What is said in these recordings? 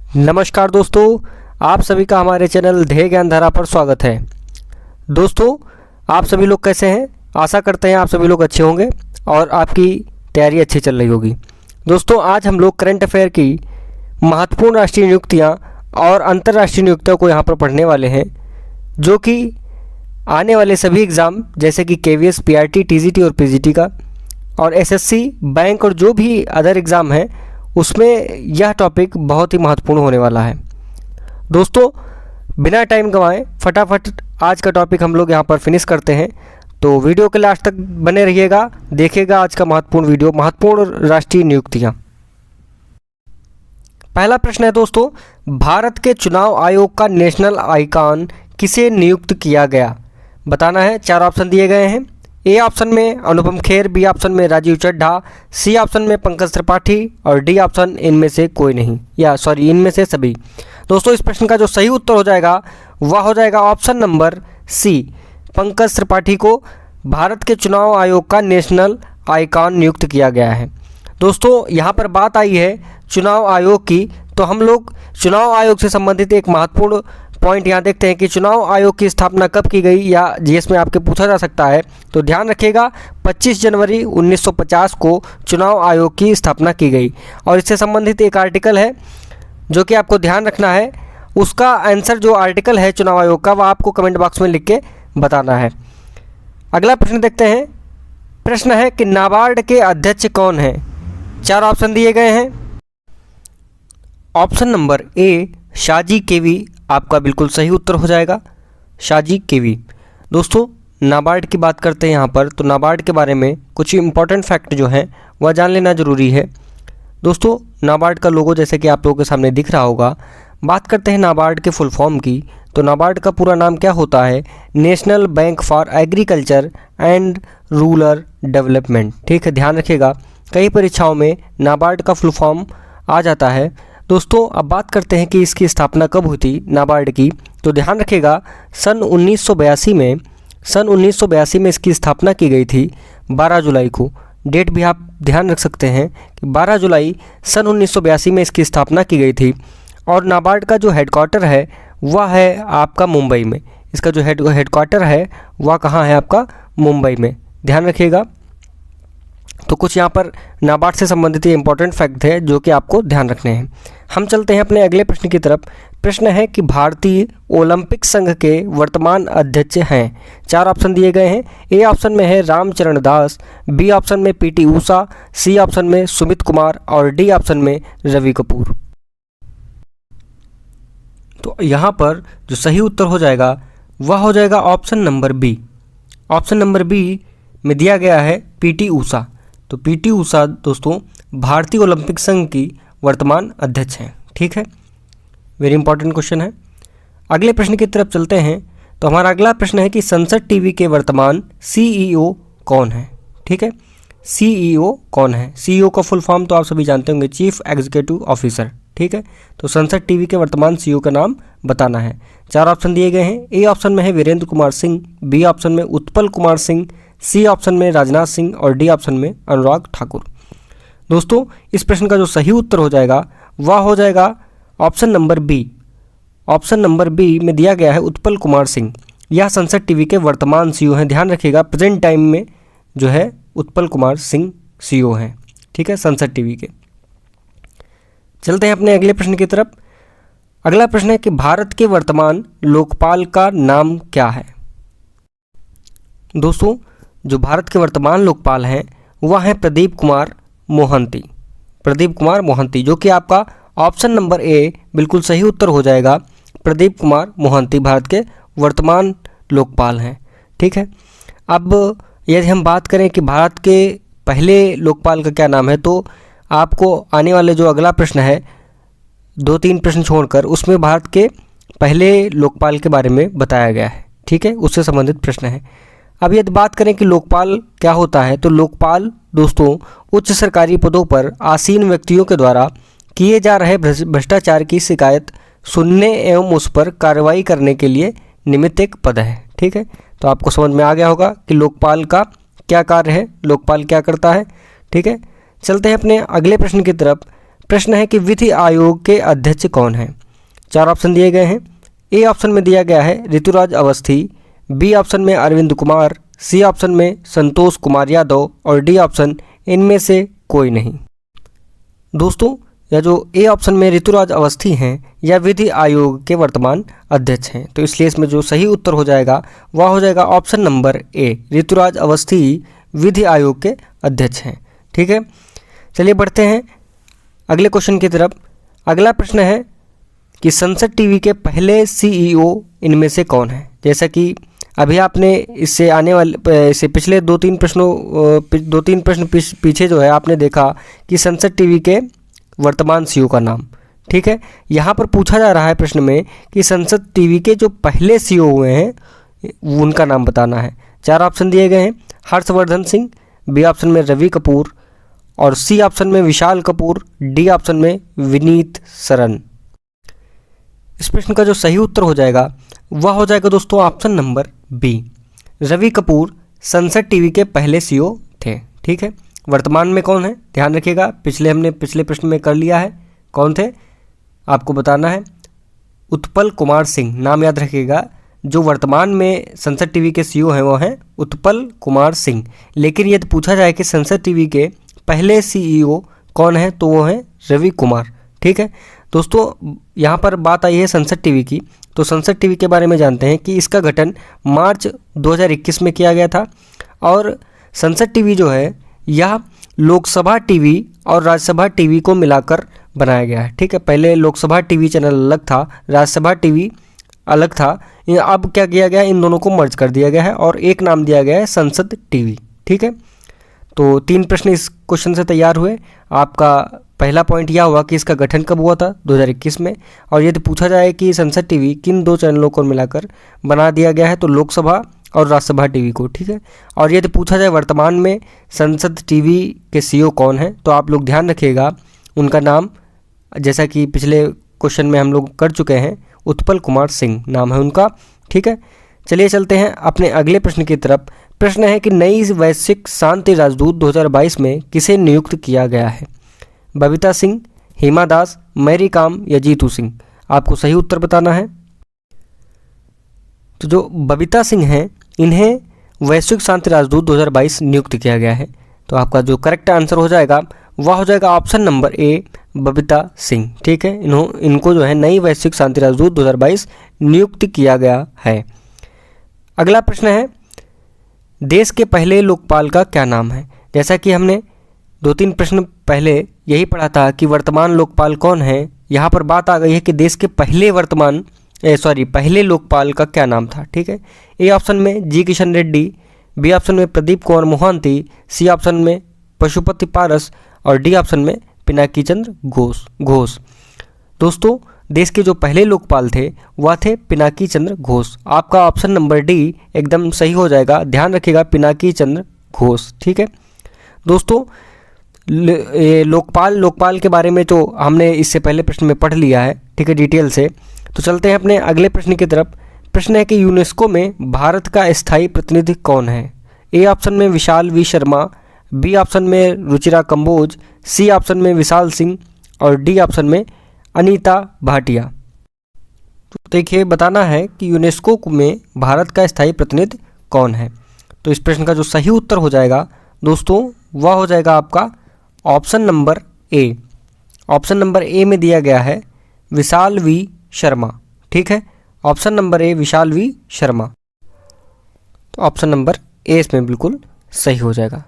नमस्कार दोस्तों, आप सभी का हमारे चैनल ध्येय ज्ञान धारा पर स्वागत है। दोस्तों, आप सभी लोग कैसे हैं? आशा करते हैं आप सभी लोग अच्छे होंगे और आपकी तैयारी अच्छी चल रही होगी। दोस्तों, आज हम लोग करंट अफेयर की महत्वपूर्ण राष्ट्रीय नियुक्तियां और अंतर्राष्ट्रीय नियुक्तियों को यहां पर पढ़ने वाले हैं, जो कि आने वाले सभी एग्ज़ाम जैसे कि KVS, PRT, TGT और PGT का और SSC, बैंक और जो भी अदर एग्ज़ाम हैं उसमें यह टॉपिक बहुत ही महत्वपूर्ण होने वाला है। दोस्तों, बिना टाइम गंवाए फटाफट आज का टॉपिक हम लोग यहाँ पर फिनिश करते हैं। तो वीडियो के लास्ट तक बने रहिएगा, देखिएगा आज का महत्वपूर्ण वीडियो, महत्वपूर्ण राष्ट्रीय नियुक्तियाँ। पहला प्रश्न है दोस्तों, भारत के चुनाव आयोग का नेशनल आइकॉन किसे नियुक्त किया गया? बताना है। 4 ऑप्शन दिए गए हैं। ए ऑप्शन में अनुपम खेर, बी ऑप्शन में राजीव चड्ढा, सी ऑप्शन में पंकज त्रिपाठी और डी ऑप्शन इनमें से कोई नहीं, इनमें से सभी। दोस्तों, इस प्रश्न का जो सही उत्तर हो जाएगा वह हो जाएगा option number C, Pankaj Tripathi को भारत के चुनाव आयोग का नेशनल आइकॉन नियुक्त किया गया है। दोस्तों, यहाँ पर बात आई है चुनाव आयोग की, तो हम लोग चुनाव आयोग से संबंधित एक महत्वपूर्ण पॉइंट यहाँ देखते हैं कि चुनाव आयोग की स्थापना कब की गई, या जीएस में आपके पूछा जा सकता है। तो ध्यान रखिएगा, 25 जनवरी 1950 को चुनाव आयोग की स्थापना की गई और इससे संबंधित एक आर्टिकल है जो कि आपको ध्यान रखना है। उसका आंसर जो आर्टिकल है चुनाव आयोग का, वह आपको कमेंट बॉक्स में लिख के बताना है। अगला प्रश्न देखते हैं। प्रश्न है कि नाबार्ड के अध्यक्ष कौन हैं? 4 ऑप्शन दिए गए हैं। ऑप्शन नंबर ए, शाजी केवी आपका बिल्कुल सही उत्तर हो जाएगा, शाजी केवी। दोस्तों, नाबार्ड की बात करते हैं यहाँ पर, तो नाबार्ड के बारे में कुछ इंपॉर्टेंट फैक्ट जो हैं वह जान लेना ज़रूरी है। दोस्तों, नाबार्ड का लोगो जैसे कि आप लोगों के सामने दिख रहा होगा। बात करते हैं नाबार्ड के फुल फॉर्म की, तो नाबार्ड का पूरा नाम क्या होता है? National bank for agriculture and rural development. ठीक है, ध्यान रखिएगा, कई परीक्षाओं में नाबार्ड का फुल फॉर्म आ जाता है। दोस्तों, अब बात करते हैं कि इसकी स्थापना कब हुई थी नाबार्ड की, तो ध्यान रखिएगा सन 1982 में इसकी स्थापना की गई थी 12 जुलाई को। डेट भी आप ध्यान रख सकते हैं कि 12 जुलाई सन 1982 में इसकी स्थापना की गई थी। और नाबार्ड का जो हेडक्वार्टर है वह है आपका मुंबई में। इसका जो हेडक्वार्टर है वह कहाँ है? आपका मुंबई में। ध्यान रखिएगा। तो कुछ यहाँ पर नाबार्ड से संबंधित इंपॉर्टेंट फैक्ट है जो कि आपको ध्यान रखने हैं। हम चलते हैं अपने अगले प्रश्न की तरफ। प्रश्न है कि भारतीय ओलंपिक संघ के वर्तमान अध्यक्ष हैं। 4 ऑप्शन दिए गए हैं। ए ऑप्शन में है रामचरण दास, बी ऑप्शन में PT ऊषा, सी ऑप्शन में सुमित कुमार और डी ऑप्शन में रवि कपूर। तो यहाँ पर जो सही उत्तर हो जाएगा वह हो जाएगा option number B. Option number B में दिया गया है PT ऊषा। तो PT ऊषा दोस्तों भारतीय ओलंपिक संघ की वर्तमान अध्यक्ष हैं। ठीक है, वेरी इंपॉर्टेंट क्वेश्चन है। अगले प्रश्न की तरफ चलते हैं। तो हमारा अगला प्रश्न है कि संसद टीवी के वर्तमान CEO कौन है? ठीक है, CEO कौन है? CEO का फुल फॉर्म तो आप सभी जानते होंगे, चीफ एग्जीक्यूटिव ऑफिसर। ठीक है, तो संसद टीवी के वर्तमान CEO का नाम बताना है। 4 ऑप्शन दिए गए हैं। ए ऑप्शन में है वीरेंद्र कुमार सिंह, बी ऑप्शन में उत्पल कुमार सिंह, सी ऑप्शन में राजनाथ सिंह और डी ऑप्शन में अनुराग ठाकुर। दोस्तों, इस प्रश्न का जो सही उत्तर हो जाएगा वह हो जाएगा option number B. Option number B में दिया गया है उत्पल कुमार सिंह। यह संसद टीवी के वर्तमान CEO हैं। ध्यान रखिएगा, प्रेजेंट टाइम में जो है उत्पल कुमार सिंह CEO हैं। ठीक है, संसद टीवी के। चलते हैं अपने अगले प्रश्न की तरफ। अगला प्रश्न है कि भारत के वर्तमान लोकपाल का नाम क्या है? दोस्तों, जो भारत के वर्तमान लोकपाल हैं वह हैं प्रदीप कुमार मोहंती। प्रदीप कुमार मोहंती, जो कि आपका ऑप्शन नंबर ए बिल्कुल सही उत्तर हो जाएगा। प्रदीप कुमार मोहंती भारत के वर्तमान लोकपाल हैं। ठीक है, अब यदि हम बात करें कि भारत के पहले लोकपाल का क्या नाम है, तो आपको आने वाले जो अगला प्रश्न है, 2-3 प्रश्न छोड़कर, उसमें भारत के पहले लोकपाल के बारे में बताया गया है। ठीक है, उससे संबंधित प्रश्न है। अब यदि बात करें कि लोकपाल क्या होता है, तो लोकपाल दोस्तों उच्च सरकारी पदों पर आसीन व्यक्तियों के द्वारा किए जा रहे भ्रष्टाचार की शिकायत सुनने एवं उस पर कार्रवाई करने के लिए निमित्त एक पद है। ठीक है, तो आपको समझ में आ गया होगा कि लोकपाल का क्या कार्य है, लोकपाल क्या करता है। ठीक है, चलते हैं अपने अगले प्रश्न की तरफ। प्रश्न है कि विधि आयोग के अध्यक्ष कौन हैं। 4 ऑप्शन दिए गए हैं। ए ऑप्शन में दिया गया है ऋतुराज अवस्थी, बी ऑप्शन में अरविंद कुमार, सी ऑप्शन में संतोष कुमार यादव और डी ऑप्शन इनमें से कोई नहीं। दोस्तों, या जो ए ऑप्शन में ऋतुराज अवस्थी हैं या विधि आयोग के वर्तमान अध्यक्ष हैं, तो इसलिए इसमें जो सही उत्तर हो जाएगा वह हो जाएगा option number A, Rituraj Awasthi विधि आयोग के अध्यक्ष हैं। ठीक है, चलिए बढ़ते हैं अगले क्वेश्चन की तरफ। अगला प्रश्न है कि संसद टीवी के पहले सीईओ इनमें से कौन है। जैसा कि अभी आपने इससे आने वाले इससे पिछले 2-3 प्रश्न पीछे जो है आपने देखा कि संसद टीवी के वर्तमान सीईओ का नाम। ठीक है, यहाँ पर पूछा जा रहा है प्रश्न में कि संसद टीवी के जो पहले सीईओ हुए हैं उनका नाम बताना है। 4 ऑप्शन दिए गए हैं। हर्षवर्धन सिंह, बी ऑप्शन में रवि कपूर और सी ऑप्शन में विशाल कपूर, डी ऑप्शन में विनीत सरन। इस प्रश्न का जो सही उत्तर हो जाएगा वह हो जाएगा दोस्तों option number B, Ravi Kapoor Sansad TV के पहले सीईओ थे। ठीक है, वर्तमान में कौन है ध्यान रखिएगा, हमने पिछले प्रश्न में कर लिया है। कौन थे आपको बताना है, उत्पल कुमार सिंह, नाम याद रखिएगा। जो वर्तमान में संसद टीवी के सीईओ हैं वो हैं उत्पल कुमार सिंह। लेकिन यदि पूछा जाए कि संसद टीवी के पहले सीईओ कौन है तो वो हैं रवि कुमार। ठीक है दोस्तों, यहाँ पर बात आई है संसद टीवी की, तो संसद टीवी के बारे में जानते हैं कि इसका गठन मार्च 2021 में किया गया था और संसद टीवी जो है यह लोकसभा टीवी और राज्यसभा टीवी को मिलाकर बनाया गया है। ठीक है, पहले लोकसभा टीवी चैनल अलग था, राज्यसभा टीवी अलग था। अब क्या किया गया, इन दोनों को मर्ज कर दिया गया है और एक नाम दिया गया है संसद टीवी। ठीक है, तो 3 प्रश्न इस क्वेश्चन से तैयार हुए। आपका पहला पॉइंट यह हुआ कि इसका गठन कब हुआ था 2021 में, और यदि पूछा जाए कि संसद टीवी किन 2 चैनलों को मिलाकर बना दिया गया है तो लोकसभा और राज्यसभा टीवी को। ठीक है, और यदि पूछा जाए वर्तमान में संसद टीवी के सीईओ कौन है तो आप लोग ध्यान रखिएगा उनका नाम, जैसा कि पिछले क्वेश्चन में हम लोग कर चुके हैं, उत्पल कुमार सिंह नाम है उनका। ठीक है, चलिए चलते हैं अपने अगले प्रश्न की तरफ। प्रश्न है कि नई वैश्विक शांति राजदूत 2022 में किसे नियुक्त किया गया है। बबीता सिंह, हिमा दास, मैरी कॉम या जीतू सिंह। आपको सही उत्तर बताना है। तो जो बबीता सिंह हैं इन्हें वैश्विक शांति राजदूत 2022 नियुक्त किया गया है। तो आपका जो करेक्ट आंसर हो जाएगा वह हो जाएगा ऑप्शन नंबर ए, बबीता सिंह। ठीक है, इनको जो है नई वैश्विक शांति राजदूत 2022 नियुक्त किया गया है। अगला प्रश्न है, देश के पहले लोकपाल का क्या नाम है। जैसा कि हमने 2-3 प्रश्न पहले यही पढ़ा था कि वर्तमान लोकपाल कौन है, यहाँ पर बात आ गई है कि देश के पहले लोकपाल का क्या नाम था। ठीक है, ए ऑप्शन में जी किशन रेड्डी, बी ऑप्शन में प्रदीप कुमार मोहांती, सी ऑप्शन में पशुपति पारस और डी ऑप्शन में पिनाकी चंद्र घोष। दोस्तों, देश के जो पहले लोकपाल थे वह थे पिनाकी चंद्र घोष। आपका ऑप्शन नंबर डी एकदम सही हो जाएगा, ध्यान रखिएगा, पिनाकी चंद्र घोष। ठीक है दोस्तों, लोकपाल के बारे में तो हमने इससे पहले प्रश्न में पढ़ लिया है। ठीक है, डिटेल से। तो चलते हैं अपने अगले प्रश्न की तरफ। प्रश्न है कि यूनेस्को में भारत का स्थायी प्रतिनिधि कौन है। ए ऑप्शन में विशाल वी शर्मा, बी ऑप्शन में रुचिरा कंबोज, सी ऑप्शन में विशाल सिंह और डी ऑप्शन में अनीता भाटिया। तो देखिए, बताना है कि यूनेस्को में भारत का स्थायी प्रतिनिधि कौन है। तो इस प्रश्न का जो सही उत्तर हो जाएगा दोस्तों वह हो जाएगा आपका option number A. Option number A में दिया गया है विशाल वी शर्मा। ठीक है, option number A Vishal V Sharma. तो ऑप्शन नंबर ए इसमें बिल्कुल सही हो जाएगा।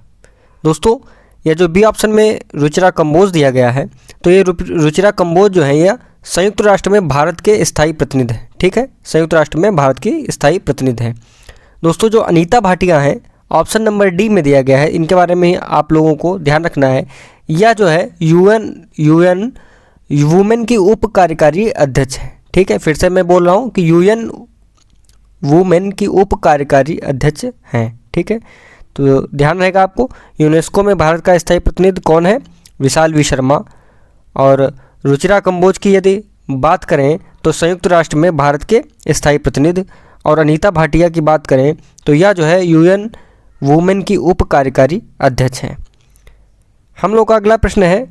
दोस्तों, यह जो बी ऑप्शन में रुचिरा कंबोज दिया गया है, तो ये रुचिरा कंबोज जो है यह संयुक्त राष्ट्र में भारत के स्थायी प्रतिनिधि है। ठीक है, संयुक्त राष्ट्र में भारत की स्थायी प्रतिनिधि है। दोस्तों, जो अनीता भाटिया हैं ऑप्शन नंबर डी में दिया गया है, इनके बारे में आप लोगों को ध्यान रखना है। यह जो है यूएन वुमेन की उप कार्यकारी अध्यक्ष है। ठीक है, फिर से मैं बोल रहा हूँ कि यूएन वुमेन की उप कार्यकारी अध्यक्ष हैं। ठीक है, तो ध्यान रहेगा आपको। यूनेस्को में भारत का स्थायी प्रतिनिधि कौन है, विशाल वी शर्मा। और रुचिरा कंबोज की यदि बात करें तो संयुक्त राष्ट्र में भारत के स्थायी प्रतिनिधि। और अनीता भाटिया की बात करें तो यह जो है यूएन वुमेन की उप कार्यकारी अध्यक्ष हैं। हम लोग का अगला प्रश्न है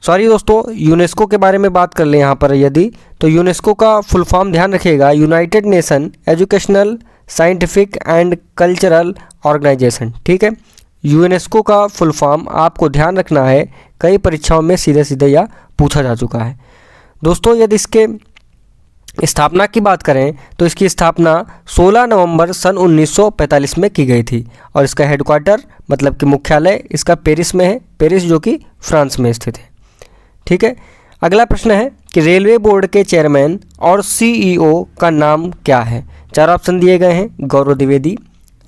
सॉरी दोस्तों, यूनेस्को के बारे में बात कर लें यहाँ पर यदि, तो यूनेस्को का फुल फॉर्म ध्यान रखिएगा, United Nation Educational Scientific and Cultural Organization. ठीक है, यूनेस्को का फुल फॉर्म आपको ध्यान रखना है, कई परीक्षाओं में सीधे सीधे या पूछा जा चुका है। दोस्तों यदि इसके स्थापना की बात करें तो इसकी स्थापना 16 नवंबर सन 1945 में की गई थी और इसका हेडक्वार्टर मतलब कि मुख्यालय इसका पेरिस में है, पेरिस जो कि फ्रांस में स्थित है। ठीक है, अगला प्रश्न है कि रेलवे बोर्ड के चेयरमैन और सीईओ का नाम क्या है। 4 ऑप्शन दिए गए हैं, गौरव द्विवेदी,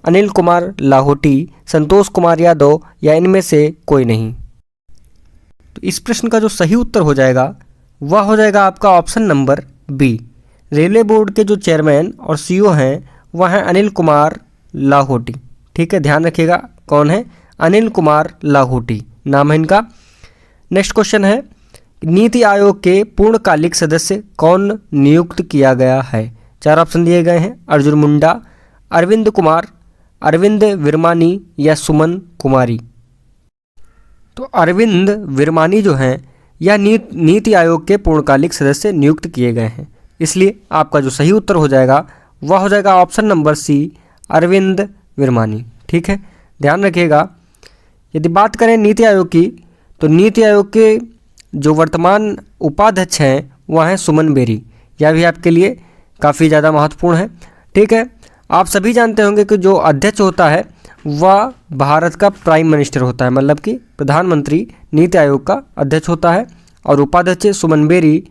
अनिल कुमार लाहोटी, संतोष कुमार यादव या इनमें से कोई नहीं। तो इस प्रश्न का जो सही उत्तर हो जाएगा वह हो जाएगा आपका option number B. Railway board के जो चेयरमैन और सीईओ हैं वह हैं अनिल कुमार लाहोटी। ठीक है, ध्यान रखिएगा कौन है, अनिल कुमार लाहोटी नाम है इनका। नेक्स्ट क्वेश्चन है, नीति आयोग के पूर्णकालिक सदस्य कौन नियुक्त किया गया है। 4 ऑप्शन दिए गए हैं, अर्जुन मुंडा, अरविंद कुमार, अरविंद विरमानी या सुमन कुमारी। तो अरविंद विरमानी जो हैं यह नीति आयोग के पूर्णकालिक सदस्य नियुक्त किए गए हैं, इसलिए आपका जो सही उत्तर हो जाएगा वह हो जाएगा option number C, Arvind Virmani. ठीक है, ध्यान रखिएगा यदि बात करें नीति आयोग की तो नीति आयोग के जो वर्तमान उपाध्यक्ष हैं वह हैं सुमन बेरी, यह भी आपके लिए काफ़ी ज़्यादा महत्वपूर्ण है। ठीक है, आप सभी जानते होंगे कि जो अध्यक्ष होता है वह भारत का प्राइम मिनिस्टर होता है, मतलब कि प्रधानमंत्री नीति आयोग का अध्यक्ष होता है और उपाध्यक्ष सुमन बेरी,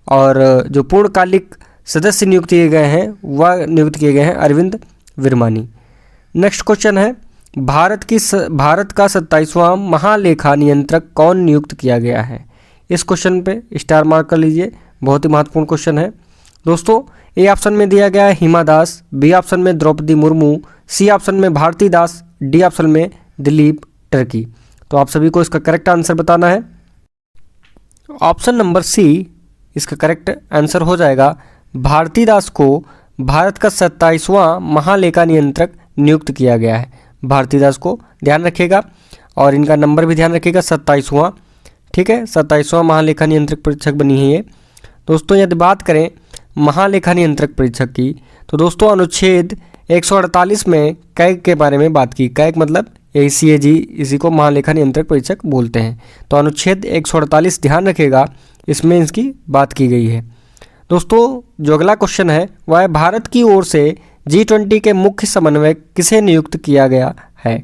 और जो पूर्णकालिक सदस्य नियुक्त किए गए हैं वह नियुक्त किए गए हैं अरविंद विरमानी। नेक्स्ट क्वेश्चन है, भारत का 27वां महालेखा नियंत्रक कौन नियुक्त किया गया है। इस क्वेश्चन पे स्टार मार्क कर लीजिए, बहुत ही महत्वपूर्ण क्वेश्चन है। दोस्तों ए ऑप्शन में दिया गया है हिमा दास, बी ऑप्शन में द्रौपदी मुर्मू, सी ऑप्शन में भारती दास, डी ऑप्शन में दिलीप टर्की। तो आप सभी को इसका करेक्ट आंसर बताना है। ऑप्शन नंबर सी इसका करेक्ट आंसर हो जाएगा। भारती दास को भारत का 27वां महालेखा नियंत्रक नियुक्त किया गया है। भारती दास को ध्यान रखिएगा और इनका नंबर भी ध्यान रखिएगा, 27वां। ठीक है, 27वां महालेखा नियंत्रक परीक्षक बनी है ये। दोस्तों यदि बात करें महालेखा नियंत्रक परीक्षक की तो दोस्तों अनुच्छेद 148 में कैग के बारे में बात की। कैग मतलब ACAG, इसी को महालेखा नियंत्रक परीक्षक बोलते हैं। तो अनुच्छेद 148 ध्यान रखिएगा, इसमें इसकी बात की गई है। दोस्तों जो अगला क्वेश्चन है वह है, भारत की ओर से G20 के मुख्य समन्वयक किसे नियुक्त किया गया है।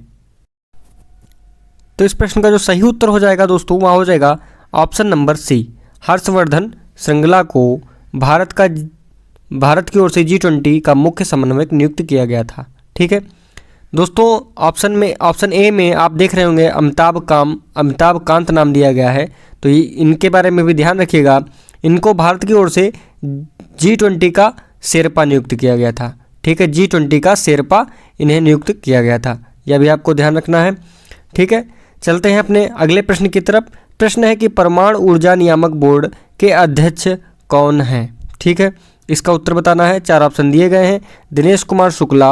तो इस प्रश्न का जो सही उत्तर हो जाएगा दोस्तों वह हो जाएगा option number C, Harshvardhan Shringla को भारत की ओर से G20 का मुख्य समन्वयक नियुक्त किया गया था। ठीक है दोस्तों, ऑप्शन ए में आप देख रहे होंगे अमिताभ कांत नाम दिया गया है, तो इनके बारे में भी ध्यान रखिएगा। इनको भारत की ओर से G20 का शेरपा नियुक्त किया गया था। ठीक है, G20 का शेरपा इन्हें नियुक्त किया गया था, यह भी आपको ध्यान रखना है। ठीक है, चलते हैं अपने अगले प्रश्न की तरफ। प्रश्न है कि परमाणु ऊर्जा नियामक बोर्ड के अध्यक्ष कौन हैं। ठीक है, इसका उत्तर बताना है। 4 ऑप्शन दिए गए हैं, दिनेश कुमार शुक्ला,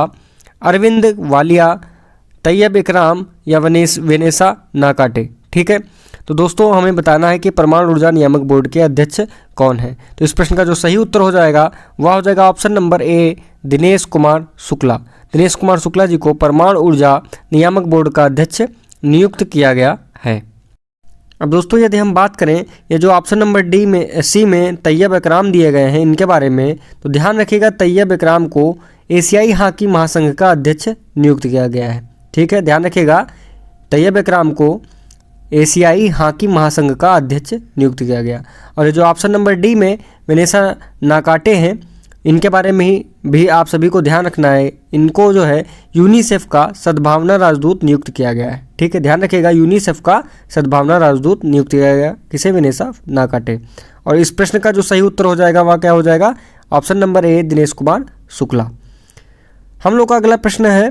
अरविंद वालिया, तैयब इकराम या वेनेसा नाकाटे। ठीक है, तो दोस्तों हमें बताना है कि परमाणु ऊर्जा नियामक बोर्ड के अध्यक्ष कौन है। तो इस प्रश्न का जो सही उत्तर हो जाएगा वह हो जाएगा option number A, Dinesh Kumar Shukla. Dinesh Kumar Shukla ji को परमाणु ऊर्जा नियामक बोर्ड का अध्यक्ष नियुक्त किया गया है। अब दोस्तों यदि हम बात करें ये जो ऑप्शन नंबर सी में तैयब इकराम दिए गए हैं इनके बारे में, तो ध्यान रखिएगा तैयब इकराम को एशियाई हॉकी महासंघ का अध्यक्ष नियुक्त किया गया है। ठीक है, ध्यान रखिएगा तैयब इकराम को एशियाई हॉकी महासंघ का अध्यक्ष नियुक्त किया गया। और जो ऑप्शन नंबर डी में वेनेसा नाकाटे हैं इनके बारे में ही भी आप सभी को ध्यान रखना है। इनको जो है यूनिसेफ का सद्भावना राजदूत नियुक्त किया गया है। ठीक है, ध्यान रखिएगा यूनिसेफ का सद्भावना राजदूत नियुक्त किया गया किसे, वेनेसा नाकाटे। और इस प्रश्न का जो सही उत्तर हो जाएगा वह क्या हो जाएगा, option number A, Dinesh Kumar Shukla. हम लोग का अगला प्रश्न है,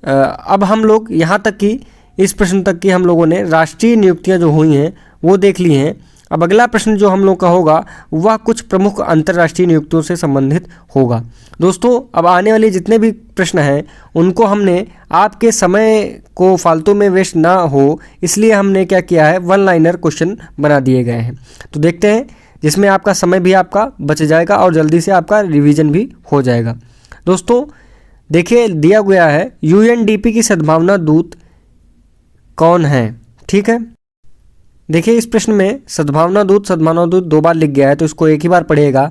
अब हम लोग यहाँ तक कि इस प्रश्न तक की हम लोगों ने राष्ट्रीय नियुक्तियाँ जो हुई हैं वो देख ली हैं। अब अगला प्रश्न जो हम लोग का होगा वह कुछ प्रमुख अंतर्राष्ट्रीय नियुक्तियों से संबंधित होगा। दोस्तों अब आने वाले जितने भी प्रश्न हैं उनको हमने आपके समय को फालतू में वेस्ट ना हो इसलिए हमने क्या किया है, वन लाइनर क्वेश्चन बना दिए गए हैं। तो देखते हैं, जिसमें आपका समय भी आपका बच जाएगा और जल्दी से आपका रिवीजन भी हो जाएगा। दोस्तों देखिए दिया गया है यूएनडीपी की सद्भावना दूत कौन है। ठीक है, देखिए इस प्रश्न में सद्भावना दूत 2 बार लिख गया है, तो इसको एक ही बार पढ़िएगा।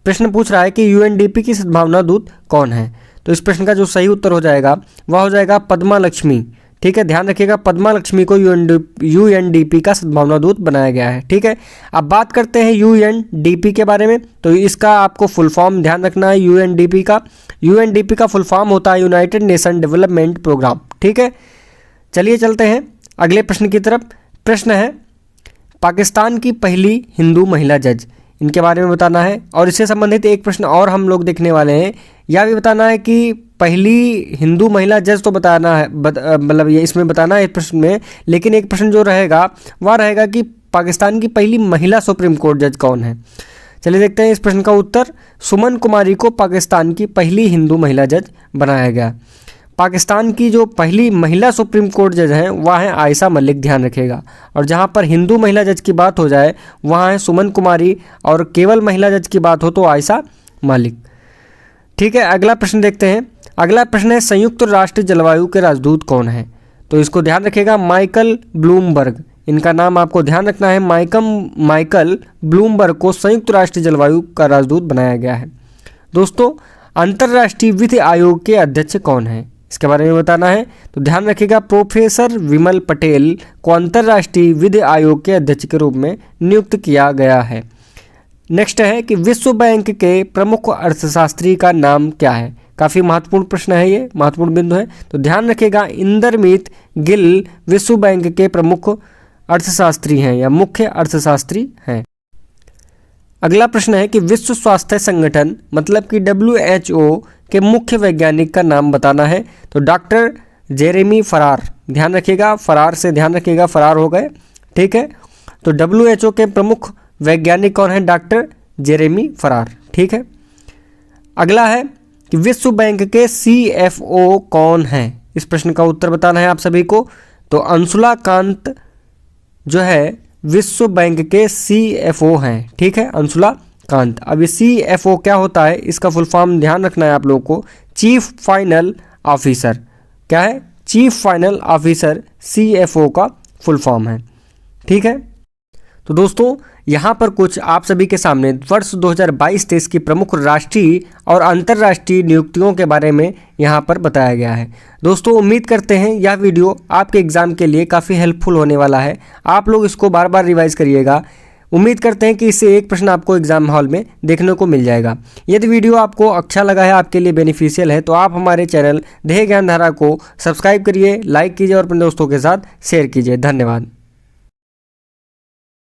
प्रश्न पूछ रहा है कि यूएनडीपी की सद्भावना दूत कौन है। तो इस प्रश्न का जो सही उत्तर हो जाएगा वह हो जाएगा पद्मा लक्ष्मी। ठीक है, ध्यान रखिएगा, पद्मा लक्ष्मी को यूएनडीपी का सद्भावना दूत बनाया गया है। ठीक है, अब बात करते हैं यूएनडीपी के बारे में। तो इसका आपको फुल फॉर्म ध्यान रखना है यूएनडीपी का फुल फॉर्म होता है यूनाइटेड नेशन डेवलपमेंट प्रोग्राम। ठीक है, चलिए चलते हैं अगले प्रश्न की तरफ। प्रश्न है पाकिस्तान की पहली हिंदू महिला जज, इनके बारे में बताना है। और इससे संबंधित एक प्रश्न और हम लोग देखने वाले हैं, यह भी बताना है कि पहली हिंदू महिला जज तो बताना है, मतलब ये इसमें बताना है इस प्रश्न में। लेकिन एक प्रश्न जो रहेगा वह रहेगा कि पाकिस्तान की पहली महिला सुप्रीम कोर्ट जज कौन है। चलिए देखते हैं इस प्रश्न का उत्तर। सुमन कुमारी को पाकिस्तान की पहली हिंदू महिला जज बनाया गया। पाकिस्तान की जो पहली महिला सुप्रीम कोर्ट जज हैं वह है आयशा मलिक, ध्यान रखिएगा। और जहां पर हिंदू महिला जज की बात हो जाए वहां है सुमन कुमारी, और केवल महिला जज की बात हो तो आयशा मलिक। ठीक है, अगला प्रश्न देखते हैं। अगला प्रश्न है संयुक्त राष्ट्र जलवायु के राजदूत कौन है। तो इसको ध्यान रखिएगा, माइकल ब्लूमबर्ग, इनका नाम आपको ध्यान रखना है। माइकल ब्लूमबर्ग को संयुक्त राष्ट्र जलवायु का राजदूत बनाया गया है। दोस्तों अंतर्राष्ट्रीय विधि आयोग के अध्यक्ष कौन है, इसके बारे में बताना है। तो ध्यान रखिएगा, प्रोफेसर विमल पटेल को अंतर्राष्ट्रीय विधि आयोग के अध्यक्ष के रूप में नियुक्त किया गया है। नेक्स्ट है कि विश्व बैंक के प्रमुख अर्थशास्त्री का नाम क्या है। काफ़ी महत्वपूर्ण प्रश्न है, ये महत्वपूर्ण बिंदु है। तो ध्यान रखिएगा, इंदरमीत गिल विश्व बैंक के प्रमुख अर्थशास्त्री हैं या मुख्य अर्थशास्त्री हैं। अगला प्रश्न है कि विश्व स्वास्थ्य संगठन मतलब कि WHO के मुख्य वैज्ञानिक का नाम बताना है। तो डॉक्टर जेरेमी फरार, ध्यान रखिएगा, फरार से ध्यान रखिएगा, फरार हो गए। ठीक है, तो WHO के प्रमुख वैज्ञानिक कौन है, डॉक्टर जेरेमी फरार। ठीक है, अगला है कि विश्व बैंक के CFO कौन है। इस प्रश्न का उत्तर बताना है आप सभी को। तो अंशुला कांत जो है विश्व बैंक के CFO हैं। ठीक है, अंशुला कांत। अब ये CFO क्या होता है, इसका फुल फॉर्म ध्यान रखना है आप लोगों को, चीफ फाइनल ऑफिसर। क्या है, चीफ फाइनल ऑफिसर CFO का फुल फॉर्म है। ठीक है, तो दोस्तों यहाँ पर कुछ आप सभी के सामने वर्ष 2022-23 की प्रमुख राष्ट्रीय और अंतर्राष्ट्रीय नियुक्तियों के बारे में यहाँ पर बताया गया है। दोस्तों उम्मीद करते हैं यह वीडियो आपके एग्ज़ाम के लिए काफ़ी हेल्पफुल होने वाला है। आप लोग इसको बार बार रिवाइज करिएगा। उम्मीद करते हैं कि इससे एक प्रश्न आपको एग्जाम हॉल में देखने को मिल जाएगा। यदि वीडियो आपको अच्छा लगा है, आपके लिए बेनिफिशियल है, तो आप हमारे चैनल देह ज्ञान धारा को सब्सक्राइब करिए, लाइक कीजिए और अपने दोस्तों के साथ शेयर कीजिए। धन्यवाद।